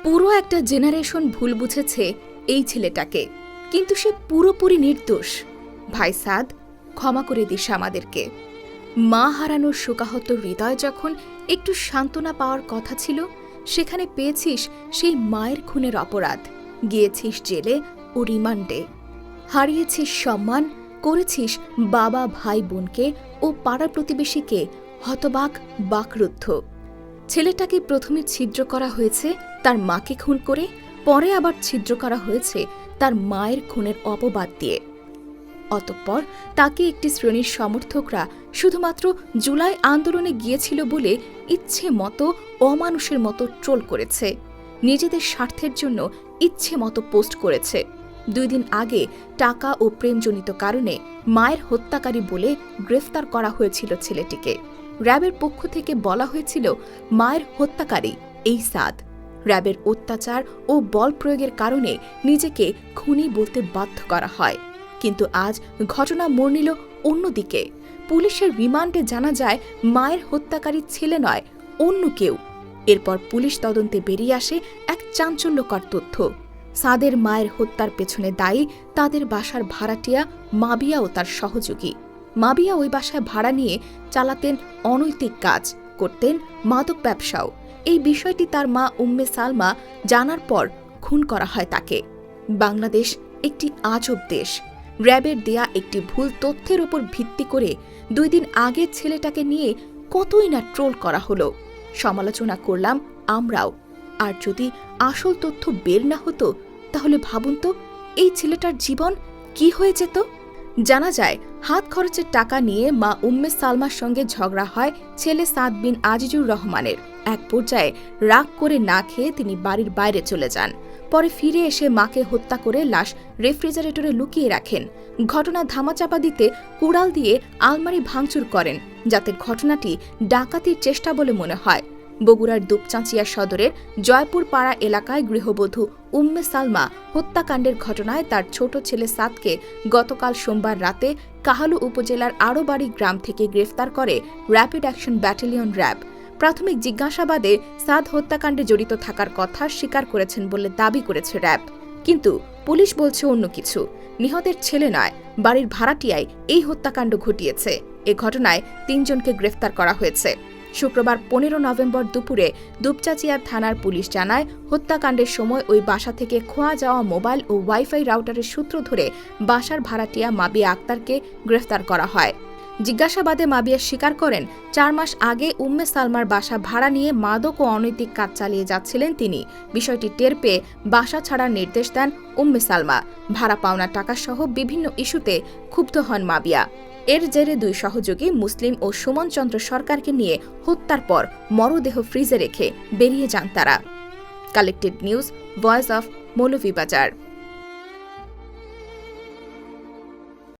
পুরো একটা জেনারেশন ভুল বুঝেছে এই ছেলেটাকে, কিন্তু সে পুরোপুরি নির্দোষ। ভাই সাদ, ক্ষমা করে দিস আমাদেরকে। মা হারানোর শোকাহত হৃদয় যখন একটু সান্ত্বনা পাওয়ার কথা ছিল, সেখানে পেয়েছিস সেই মায়ের খুনের অপরাধ, গিয়েছিস জেলে ও রিমান্ডে, হারিয়েছিস সম্মান, করেছিস বাবা ভাই বোনকে ও পাড়া প্রতিবেশীকে হতবাক বাকরুদ্ধ। ছেলেটাকে প্রথমে ছিদ্র করা হয়েছে তার মাকে খুন করে, পরে আবার ছিদ্র করা হয়েছে তার মায়ের খুনের অপবাদ দিয়ে। অতঃপর তাকে একটি শ্রেণীর সমর্থকরা শুধুমাত্র জুলাই আন্দোলনে গিয়েছিল বলে ইচ্ছে মতো অমানুষের মতো ট্রোল করেছে, নিজেদের স্বার্থের জন্য ইচ্ছে মতো পোস্ট করেছে। 2 দিন আগে টাকা ও প্রেমজনিত কারণে মায়ের হত্যাকারী বলে গ্রেফতার করা হয়েছিল ছেলেটিকে। র্যাবের পক্ষ থেকে বলা হয়েছিল মায়ের হত্যাকারী এই সাদ। র্যাবের অত্যাচার ও বল প্রয়োগের কারণে নিজেকে খুনি বলতে বাধ্য করা হয়। কিন্তু আজ ঘটনা মোড় নিল অন্যদিকে। পুলিশের রিমান্ডে জানা যায় মায়ের হত্যাকারী ছেলে নয়, অন্য কেউ। এরপর পুলিশ তদন্তে বেরিয়ে আসে এক চাঞ্চল্যকর তথ্য। সাদের মায়ের হত্যার পেছনে দায়ী তাদের বাসার ভাড়াটিয়া মাবিয়া ও তার সহযোগী। মাবিয়া ওই বাসায় ভাড়া নিয়ে চালাতেন অনৈতিক কাজ, করতেন মাদক ব্যবসাও। এই বিষয়টি তার মা উম্মে সালমা জানার পর খুন করা হয় তাকে। বাংলাদেশ একটি আজব দেশ। র্যাবের দেয়া একটি ভুল তথ্যের ওপর ভিত্তি করে 2 দিন আগের ছেলেটাকে নিয়ে কতই না ট্রোল করা হলো, সমালোচনা করলাম আমরাও। আর যদি আসল তথ্য বের না হতো, তাহলে ভাবুন তো এই ছেলেটার জীবন কি হয়ে যেত। জানা যায় হাত খরচের টাকা নিয়ে মা উম্মে সালমার সঙ্গে ঝগড়া হয় ছেলে সাদ বিন আজিজুর রহমানের। এক পর্যায়ে রাগ করে না খেয়ে তিনি বাড়ির বাইরে চলে যান। পরে ফিরে এসে মাকে হত্যা করে লাশ রেফ্রিজারেটরে লুকিয়ে রাখেন। ঘটনা ধামাচাপা দিতে কুড়াল দিয়ে আলমারি ভাঙচুর করেন, যাতে ঘটনাটি ডাকাতির চেষ্টা বলে মনে হয়। বগুড়ার দুপচাঁচিয়া সদরের জয়পুর পাড়া এলাকায় গৃহবধূ উম্মে সালমা হত্যাকাণ্ডের ঘটনায় তার ছোট ছেলে সাদকে গতকাল সোমবার রাতে কাহালু উপজেলার আড়োবাড়ি গ্রাম থেকে গ্রেফতার করে র্যাপিড অ্যাকশন ব্যাটালিয়ন র্যাব। প্রাথমিক জিজ্ঞাসাবাদে সাদ হত্যাকাণ্ডে জড়িত থাকার কথা স্বীকার করেছেন বলে দাবি করেছে র্যাব। কিন্তু পুলিশ বলছে অন্য কিছু। নিহতের ছেলে নয়, বাড়ির ভাড়াটিয়াই এই হত্যাকাণ্ড ঘটিয়েছে। এ ঘটনায় 3 জনকে গ্রেফতার করা হয়েছে। শুক্রবার 15 নভেম্বর দুপুরে দুপচাঁচিয়া থানার পুলিশ জানায়, হত্যাকাণ্ডের সময় ওই বাসা থেকে খোয়া যাওয়া মোবাইল ও ওয়াইফাই রাউটারের সূত্র ধরে বাসার ভাড়াটিয়া মাবিয়া আক্তারকে গ্রেফতার করা হয়। জিজ্ঞাসাবাদে মাবিয়া স্বীকার করেন 4 মাস আগে উম্মে সালমার বাসা ভাড়া নিয়ে মাদক ও অনৈতিক কাজ চালিয়ে যাচ্ছিলেন তিনি। বিষয়টি টের পেয়ে বাসা ছাড়ার নির্দেশ দেন উম্মে সালমা। ভাড়া পাওনা টাকাসহ বিভিন্ন ইস্যুতে ক্ষুব্ধ হন মাবিয়া। এর জেরে 2 সহযোগী মুসলিম ও সুমন চন্দ্র সরকারকে নিয়ে হত্যার পর মরদেহ ফ্রিজে রেখে বেরিয়ে যান তারা। Collected news, voice of Moulvibazar.